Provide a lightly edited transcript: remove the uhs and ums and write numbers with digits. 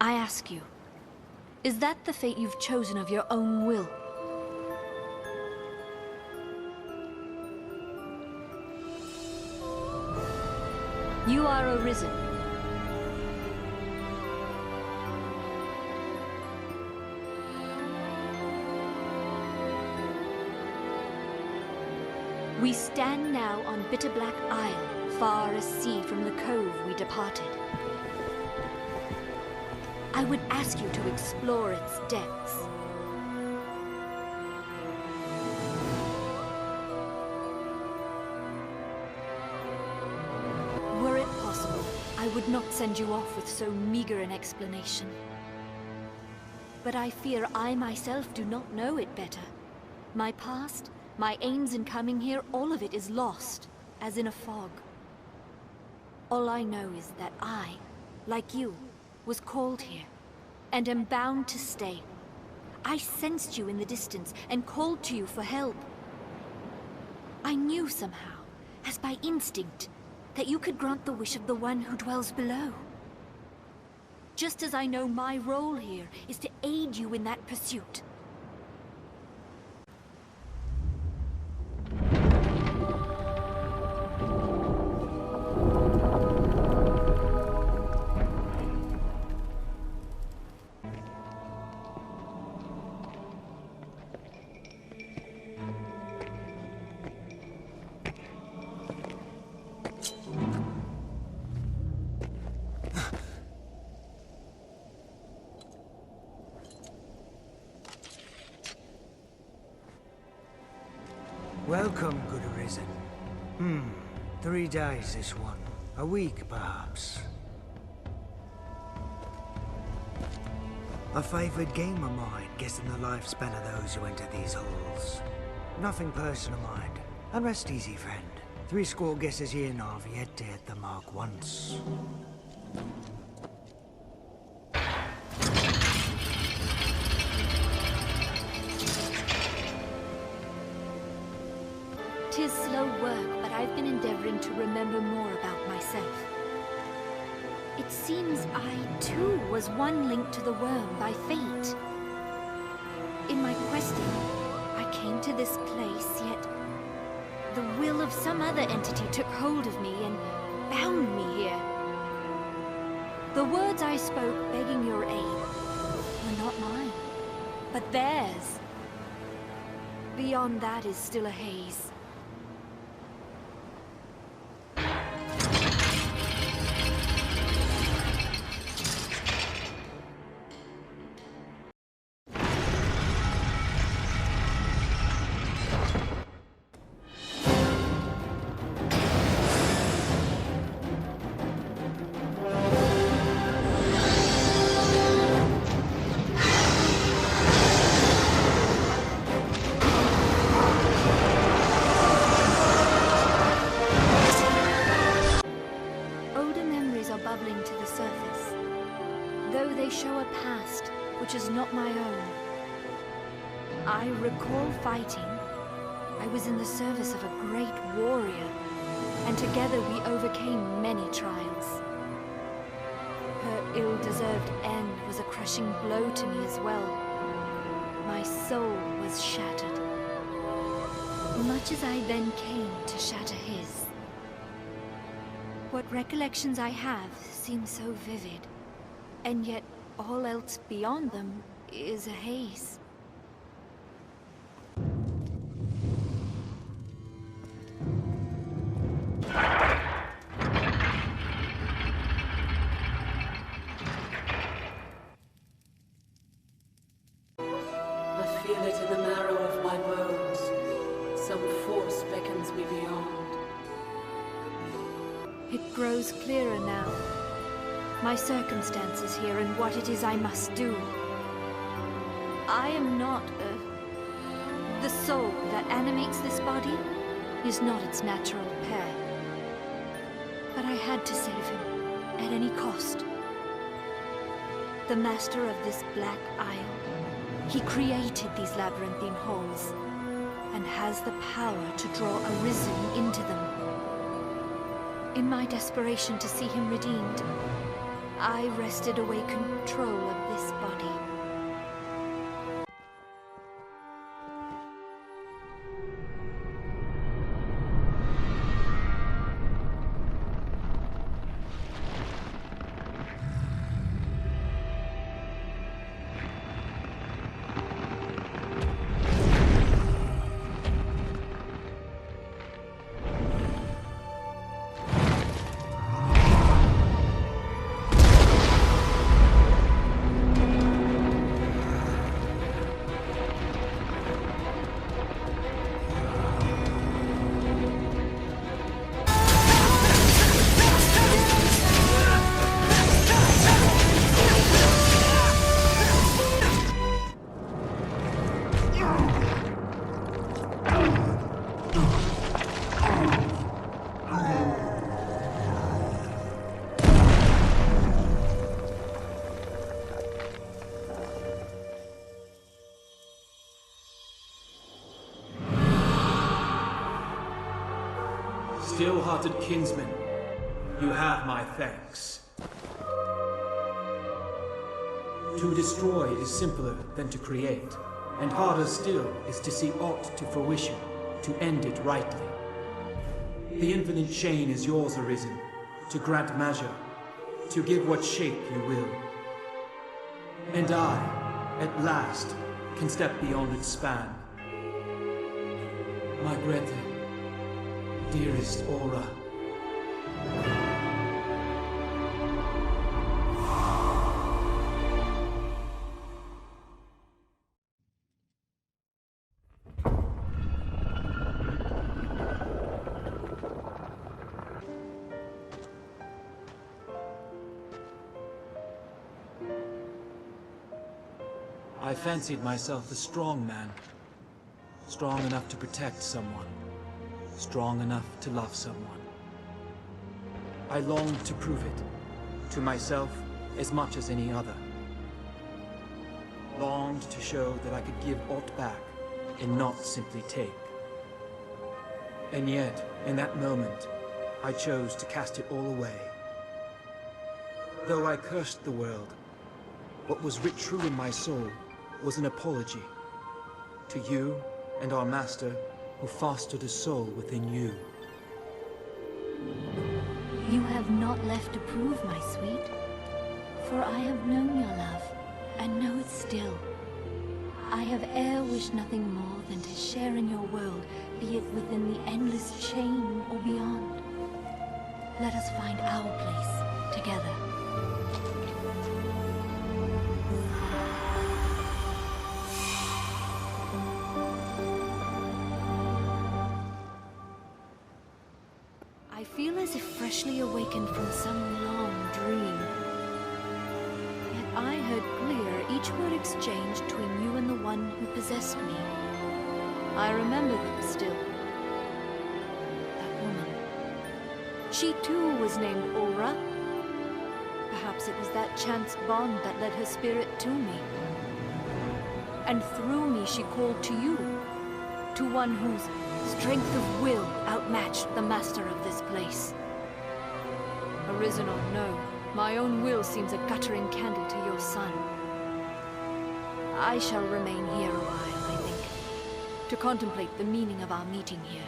I ask you, is that the fate you've chosen of your own will? You are arisen. We stand now on Bitterblack Isle, far as sea from the cove we departed. I would ask you to explore its depths. Were it possible, I would not send you off with so meager an explanation. But I fear I myself do not know it better. My past, my aims in coming here, all of it is lost, as in a fog. All I know is that I, like you, was called here, and am bound to stay. I sensed you in the distance, and called to you for help. I knew somehow, as by instinct, that you could grant the wish of the one who dwells below. Just as I know my role here is to aid you in that pursuit. Welcome, good arisen. 3 days this one. A week, perhaps. A favored game of mine, guessing the lifespan of those who enter these halls. Nothing personal, mind. And rest easy, friend. 70 guesses here now have yet to hit the mark once. Tis slow work, but I've been endeavoring to remember more about myself. It seems I, too, was one linked to the worm by fate. In my questing, I came to this place, yet the will of some other entity took hold of me and bound me here. The words I spoke begging your aid were not mine, but theirs. Beyond that is still a haze. Bubbling to the surface, though they show a past which is not my own. I recall fighting. I was in the service of a great warrior, and together we overcame many trials. Her ill-deserved end was a crushing blow to me as well. My soul was shattered, much as I then came to shatter his. What recollections I have seem so vivid, and yet all else beyond them is a haze. I feel it in the marrow of my bones. Some force beckons me beyond. It grows clearer now. My circumstances here and what it is I must do. I am not the soul that animates this body is not its natural pair. But I had to save him, at any cost. The master of this Black Isle, he created these labyrinthine halls, and has the power to draw Arisen into them. In my desperation to see him redeemed, I wrested away control of this body. Still-hearted kinsman, you have my thanks. To destroy is simpler than to create, and harder still is to see aught to fruition, to end it rightly. The infinite chain is yours arisen, to grant measure, to give what shape you will. And I, at last, can step beyond its span. My brethren, dearest Aura. I fancied myself a strong man, strong enough to protect someone. Strong enough to love someone. I longed to prove it, to myself as much as any other. Longed to show that I could give aught back, and not simply take. And yet, in that moment, I chose to cast it all away. Though I cursed the world, what was writ true in my soul was an apology to you and our master, who fostered a soul within you. You have not left to prove, my sweet. For I have known your love, and know it still. I have e'er wished nothing more than to share in your world, be it within the endless chain or beyond. Let us find our place together. I feel as if freshly awakened from some long dream. Yet I heard clear each word exchanged between you and the one who possessed me. I remember them still. That woman. She too was named Aura. Perhaps it was that chance bond that led her spirit to me. And through me she called to you, to one whose strength of will outmatched the master of this place. Arisen or no, my own will seems a guttering candle to your sun. I shall remain here a while, I think, to contemplate the meaning of our meeting here.